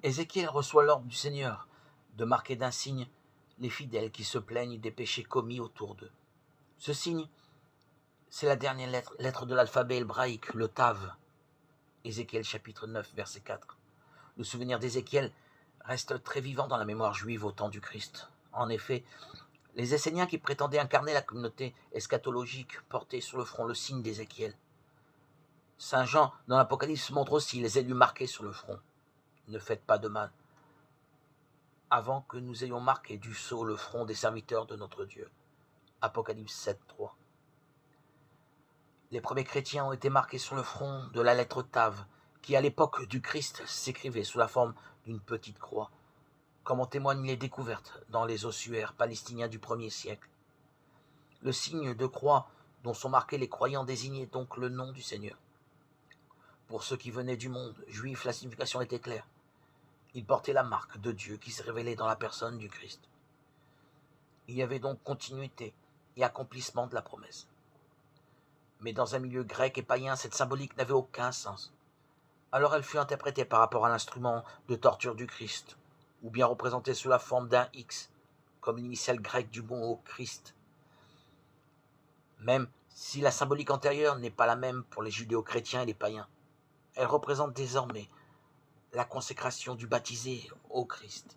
Ézéchiel reçoit l'ordre du Seigneur de marquer d'un signe les fidèles qui se plaignent des péchés commis autour d'eux. Ce signe, c'est la dernière lettre de l'alphabet hébraïque, le Tav. Ézéchiel chapitre 9, verset 4. Le souvenir d'Ézéchiel reste très vivant dans la mémoire juive au temps du Christ. En effet, les Esséniens qui prétendaient incarner la communauté eschatologique portaient sur le front le signe d'Ézéchiel. Saint Jean, dans l'Apocalypse, montre aussi les élus marqués sur le front. Ne faites pas de mal, avant que nous ayons marqué du sceau le front des serviteurs de notre Dieu. Apocalypse 7, 3. Les premiers chrétiens ont été marqués sur le front de la lettre Tav, qui à l'époque du Christ s'écrivait sous la forme d'une petite croix, comme en témoignent les découvertes dans les ossuaires palestiniens du 1er siècle. Le signe de croix dont sont marqués les croyants désignait donc le nom du Seigneur. Pour ceux qui venaient du monde juif, la signification était claire. Ils portaient la marque de Dieu qui s'est révélée dans la personne du Christ. Il y avait donc continuité et accomplissement de la promesse. Mais dans un milieu grec et païen, cette symbolique n'avait aucun sens. Alors elle fut interprétée par rapport à l'instrument de torture du Christ, ou bien représentée sous la forme d'un X, comme l'initiale grecque du mot Christ. Même si la symbolique antérieure n'est pas la même pour les judéo-chrétiens et les païens, elle représente désormais la consécration du baptisé au Christ.